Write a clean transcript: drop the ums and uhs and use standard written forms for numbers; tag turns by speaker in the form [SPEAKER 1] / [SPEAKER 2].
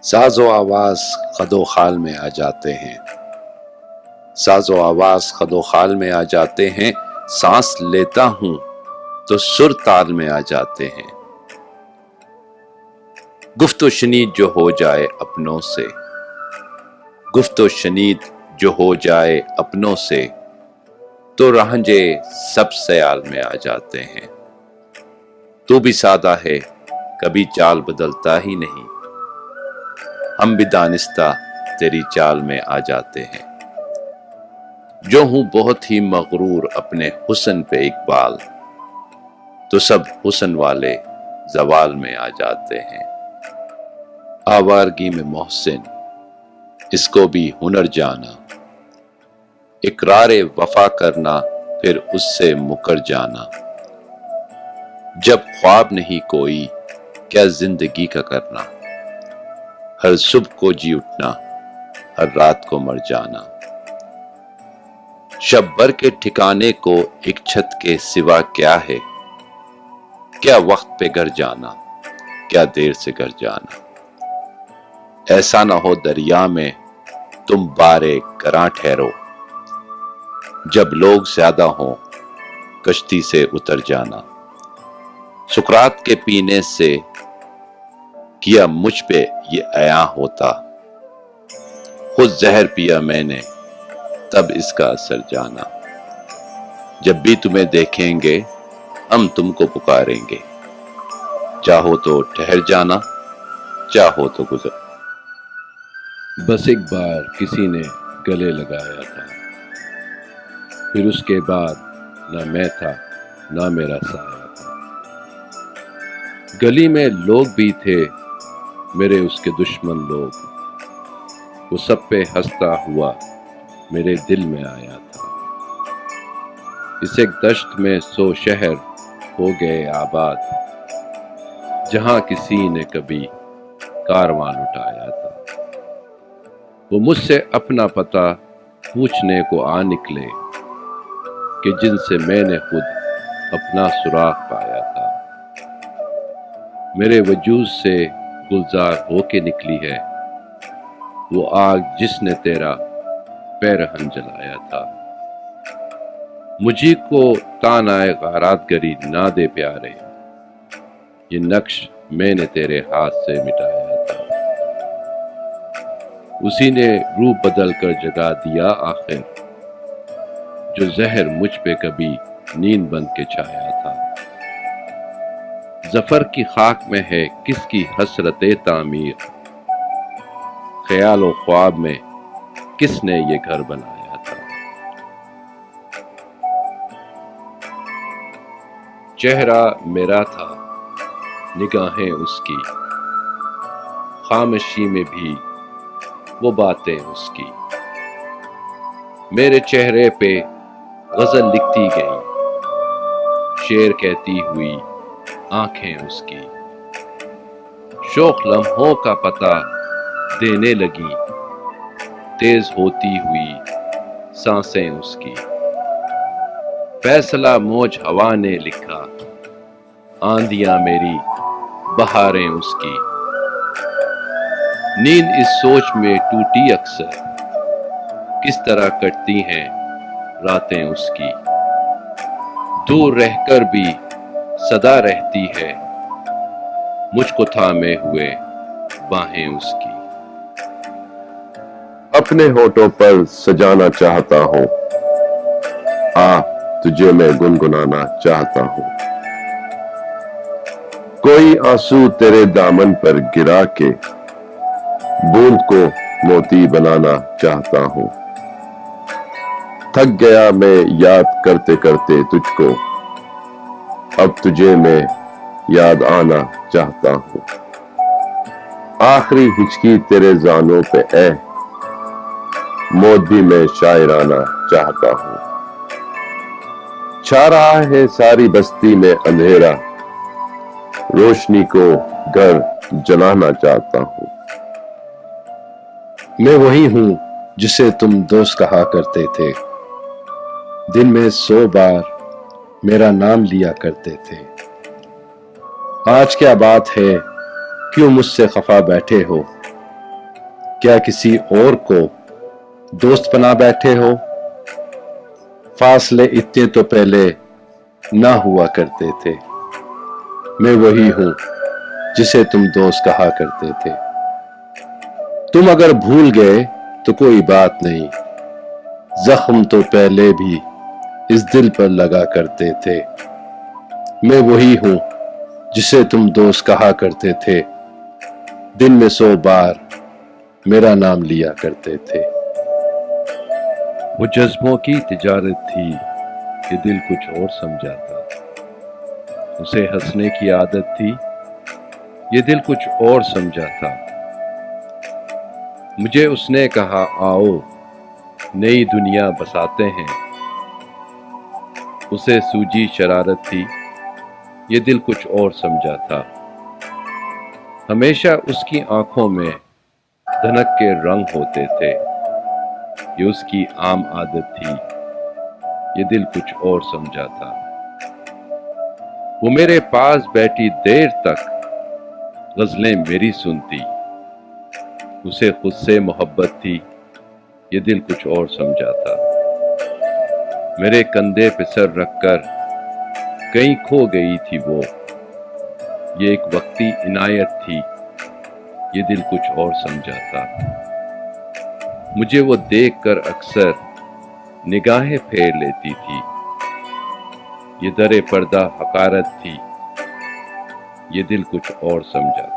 [SPEAKER 1] ساز و آواز خد و خال میں آ جاتے ہیں، ساز و آواز خد و خال میں آ جاتے ہیں، سانس لیتا ہوں تو سر تال میں آ جاتے ہیں۔ گفت و شنید جو ہو جائے اپنوں سے، گفت و شنید جو ہو جائے اپنوں سے، تو رہنجے سب سیال میں آ جاتے ہیں۔ تو بھی سادہ ہے کبھی چال بدلتا ہی نہیں، ہم بھی دانستہ تیری چال میں آ جاتے ہیں۔ جو ہوں بہت ہی مغرور اپنے حسن پہ اقبال، تو سب حسن والے زوال میں آ جاتے ہیں۔ آوارگی میں محسن اس کو بھی ہنر جانا، اقرار وفا کرنا پھر اس سے مکر جانا۔ جب خواب نہیں کوئی کیا زندگی کا کرنا، ہر صبح کو جی اٹھنا ہر رات کو مر جانا۔ شب بھر کے ٹھکانے کو ایک چھت کے سوا کیا ہے، کیا وقت پہ گھر جانا کیا دیر سے گھر جانا۔ ایسا نہ ہو دریا میں تم بارے گراں ٹھہرو، جب لوگ زیادہ ہوں کشتی سے اتر جانا۔ سقراط کے پینے سے کیا مجھ پہ یہ عیاں ہوتا، خود زہر پیا میں نے تب اس کا اثر جانا۔ جب بھی تمہیں دیکھیں گے ہم تم کو پکاریں گے، چاہو تو ٹھہر جانا چاہو تو گزر۔
[SPEAKER 2] بس ایک بار کسی نے گلے لگایا تھا، پھر اس کے بعد نہ میں تھا نہ میرا سایہ تھا۔ گلی میں لوگ بھی تھے میرے اس کے دشمن لوگ، وہ سب پہ ہنستا ہوا میرے دل میں آیا تھا۔ اس ایک دشت میں 100 شہر ہو گئے آباد، جہاں کسی نے کبھی کارواں لٹایا تھا۔ وہ مجھ سے اپنا پتہ پوچھنے کو آ نکلے کہ جن سے میں نے خود اپنا سراغ پایا تھا۔ میرے وجود سے گلزار ہو کے نکلی ہے وہ آگ جس نے تیرا پیرہن جلایا تھا۔ مجھے کو تانائے غارات گری نہ دے پیارے، یہ نقش میں نے تیرے ہاتھ سے مٹایا تھا۔ اسی نے روح بدل کر جگا دیا آخر، جو زہر مجھ پہ کبھی نیند بن کے چھایا تھا۔ ظفر کی خاک میں ہے کس کی حسرت تعمیر، خیال و خواب میں کس نے یہ گھر بنایا تھا۔ چہرہ میرا تھا نگاہیں اس کی، خاموشی میں بھی وہ باتیں اس کی۔ میرے چہرے پہ غزل لکھتی گئی، شعر کہتی ہوئی آنکھیں اس کی۔ شوق لمحوں کا پتہ دینے لگی، تیز ہوتی ہوئی سانسیں اس کی۔ فیصلہ موج ہوا نے لکھا، آندیاں میری بہاریں اس کی۔ نیند اس سوچ میں ٹوٹی اکثر، کس طرح کٹتی ہیں راتیں اس کی۔ دور رہ کر بھی صدا رہتی ہے مجھ کو تھامے ہوئے باہیں اس کی۔
[SPEAKER 3] اپنے ہونٹوں پر سجانا چاہتا ہوں، تجھے میں گنگنانا چاہتا ہوں۔ کوئی آنسو تیرے دامن پر گرا کے بوند کو موتی بنانا چاہتا ہوں۔ تھک گیا میں یاد کرتے کرتے تجھ کو، اب تجھے میں یاد آنا چاہتا ہوں۔ آخری ہچکی تیرے زانوں پہ اے موت بھی میں شاعرانہ چاہتا ہوں۔ چھا رہا ہے ساری بستی میں اندھیرا، روشنی کو گھر جلانا چاہتا ہوں۔
[SPEAKER 2] میں وہی ہوں جسے تم دوست کہا کرتے تھے، دن میں 100 بار میرا نام لیا کرتے تھے۔ آج کیا بات ہے کیوں مجھ سے خفا بیٹھے ہو، کیا کسی اور کو دوست بنا بیٹھے ہو؟ فاصلے اتنے تو پہلے نہ ہوا کرتے تھے، میں وہی ہوں جسے تم دوست کہا کرتے تھے۔ تم اگر بھول گئے تو کوئی بات نہیں، زخم تو پہلے بھی اس دل پر لگا کرتے تھے۔ میں وہی ہوں جسے تم دوست کہا کرتے تھے، دن میں 100 بار میرا نام لیا کرتے تھے۔ وہ جذبوں کی تجارت تھی کہ دل کچھ اور سمجھا تھا، اسے ہنسنے کی عادت تھی، یہ دل کچھ اور سمجھا تھا۔ مجھے اس نے کہا آؤ نئی دنیا بساتے ہیں، اسے سوجی شرارت تھی، یہ دل کچھ اور سمجھا تھا۔ ہمیشہ اس کی آنکھوں میں دھنک کے رنگ ہوتے تھے، یہ اس کی عام عادت تھی، یہ دل کچھ اور سمجھا تھا۔ وہ میرے پاس بیٹھی دیر تک غزلیں میری سنتی، اسے خود سے محبت تھی، یہ دل کچھ اور سمجھا تھا۔ میرے کندھے پہ سر رکھ کر کہیں کھو گئی تھی وہ، یہ ایک وقتی عنایت تھی، یہ دل کچھ اور سمجھا تھا۔ مجھے وہ دیکھ کر اکثر نگاہیں پھیر لیتی تھی، یہ در پردہ حقارت تھی، یہ دل کچھ اور سمجھا تھا۔